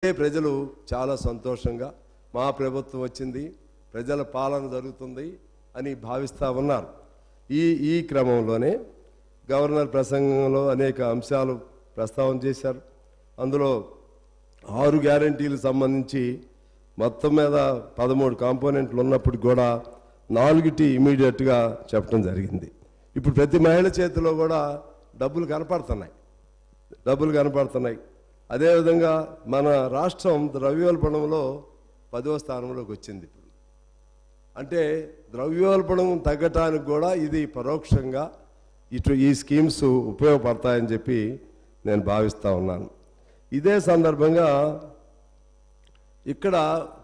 ప్రజలు చాలా సంతోషంగా మా ప్రభుత్వం వచ్చింది, ప్రజల పాలన జరుగుతుంది అని భావిస్తూ ఉన్నారు. ఈ క్రమంలోనే గవర్నర్ ప్రసంగంలో అనేక అంశాలు ప్రస్తావన చేశారు. అందులో 6 గ్యారెంటీలకు సంబంధించి మొత్తం మీద 13 కాంపోనెంట్లు ఉన్నప్పుడు కూడా 4టి ఇమీడియట్గా చెప్పడం జరిగింది. ఇప్పుడు ప్రతి మహిళ చేతిలో కూడా డబ్బులు కనపడుతున్నాయి. అదేవిధంగా మన రాష్ట్రం ద్రవ్యోల్బణంలో 10వ స్థానంలోకి వచ్చింది. ఇప్పుడు అంటే ద్రవ్యోల్బణం తగ్గటానికి కూడా ఇది పరోక్షంగా ఈ స్కీమ్స్ ఉపయోగపడతాయని చెప్పి నేను భావిస్తూ ఉన్నాను. ఇదే సందర్భంగా ఇక్కడ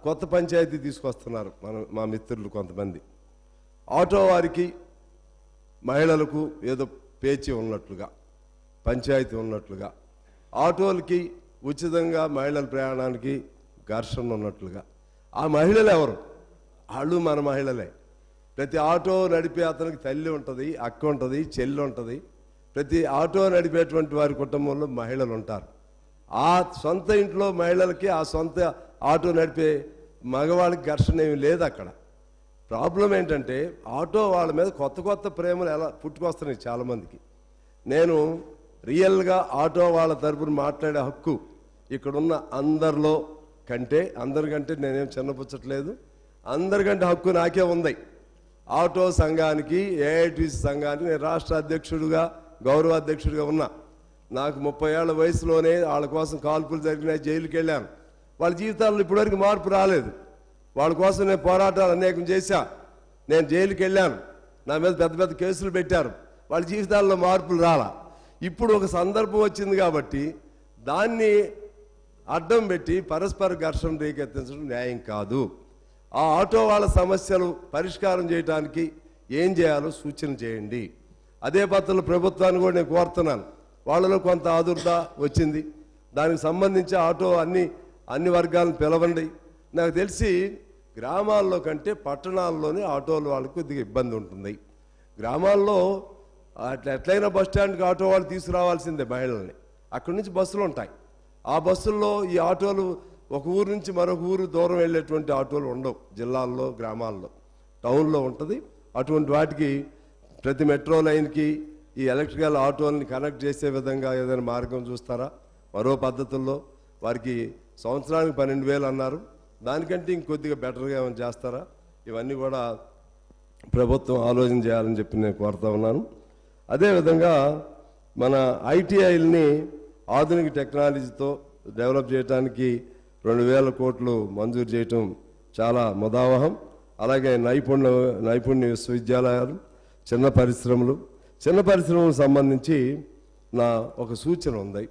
కొత్త పంచాయతీ తీసుకొస్తున్నారు మా మిత్రులు కొంతమంది. ఆటో వారికి మహిళలకు ఏదో పేచీ ఉన్నట్లుగా, పంచాయతీ ఉన్నట్లుగా, ఆటోలకి ఉచితంగా మహిళల ప్రయాణానికి ఘర్షణ ఉన్నట్లుగా. ఆ మహిళలు ఎవరు? వాళ్ళు మన మహిళలే. ప్రతి ఆటో నడిపే అతనికి తల్లి ఉంటుంది, అక్క ఉంటుంది, చెల్లి ఉంటుంది. ప్రతి ఆటో నడిపేటువంటి వారి కుటుంబంలో మహిళలు ఉంటారు. ఆ సొంత ఇంట్లో మహిళలకి ఆ సొంత ఆటో నడిపే మగవాళ్ళకి ఘర్షణ ఏమి లేదు. అక్కడ ప్రాబ్లం ఏంటంటే ఆటో వాళ్ళ మీద కొత్త ప్రేమలు ఎలా పుట్టుకొస్తున్నాయి చాలామందికి. నేను రియల్గా ఆటో వాళ్ళ తరపున మాట్లాడే హక్కు ఇక్కడున్న అందరికంటే నేనేం చిన్నపుచ్చట్లేదు, అందరికంటే హక్కు నాకే ఉంది. ఆటో సంఘానికి, ఏఐటీసీ సంఘానికి నేను రాష్ట్ర అధ్యక్షుడిగా, గౌరవ అధ్యక్షుడిగా ఉన్నా. నాకు 30 ఏళ్ల వయసులోనే వాళ్ళ కోసం కాల్పులు జరిగినాయి, జైలుకి వెళ్ళాను. వాళ్ళ జీవితాల్లో ఇప్పటివరకు మార్పు రాలేదు. వాళ్ళ కోసం నేను పోరాటాలు అనేకం చేశా. నేను జైలుకి వెళ్ళాను, నా మీద పెద్ద కేసులు పెట్టారు. వాళ్ళ జీవితాల్లో మార్పులు రాలా. ఇప్పుడు ఒక సందర్భం వచ్చింది కాబట్టి దాన్ని అడ్డం పెట్టి పరస్పర ఘర్షణ రేకెత్తించడం న్యాయం కాదు. ఆ ఆటో వాళ్ళ సమస్యలు పరిష్కారం చేయడానికి ఏం చేయాలో సూచన చేయండి. అదే పద్ధతిలో ప్రభుత్వాన్ని కూడా నేను కోరుతున్నాను. వాళ్ళలో కొంత ఆదుర్ద వచ్చింది, దానికి సంబంధించి ఆటో అన్ని వర్గాలను పిలవండి. నాకు తెలిసి గ్రామాల్లో కంటే పట్టణాల్లోనే ఆటోలు వాళ్ళకి కొద్దిగా ఇబ్బంది ఉంటుంది. గ్రామాల్లో ఎట్లయినా బస్ స్టాండ్కి ఆటో వాళ్ళు తీసుకురావాల్సిందే మహిళల్ని. అక్కడి నుంచి బస్సులు ఉంటాయి. ఆ బస్సుల్లో ఈ ఆటోలు ఒక ఊరు నుంచి మరొక ఊరు దూరం వెళ్ళేటువంటి ఆటోలు ఉండవు. జిల్లాల్లో, గ్రామాల్లో, టౌన్లో ఉంటుంది. అటువంటి వాటికి ప్రతి మెట్రో లైన్కి ఈ ఎలక్ట్రికల్ ఆటోలని కనెక్ట్ చేసే విధంగా ఏదైనా మార్గం చూస్తారా? మరో పద్ధతుల్లో వారికి సంవత్సరానికి 12,000 అన్నారు, దానికంటే ఇంకొద్దిగా బెటర్గా ఏమైనా చేస్తారా? ఇవన్నీ కూడా ప్రభుత్వం ఆలోచన చేయాలని చెప్పి నేను కోరుతా ఉన్నాను. అదేవిధంగా మన ఐటీఐల్ని ఆధునిక టెక్నాలజీతో డెవలప్ చేయడానికి 2,000 కోట్లు మంజూరు చేయటం చాలా ముదావహం. అలాగే నైపుణ్య విశ్వవిద్యాలయాలు, చిన్న పరిశ్రమలకు సంబంధించి నా ఒక సూచన ఉంది.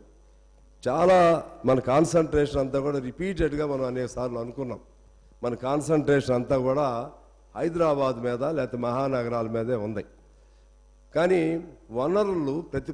చాలా మన కాన్సన్ట్రేషన్ అంతా కూడా రిపీటెడ్గా మనం అనేక సార్లు అనుకున్నాం. మన కాన్సన్ట్రేషన్ అంతా కూడా హైదరాబాద్ మీద లేకపోతే మహానగరాల మీదే ఉంది. కానీ వనరులు ప్రతి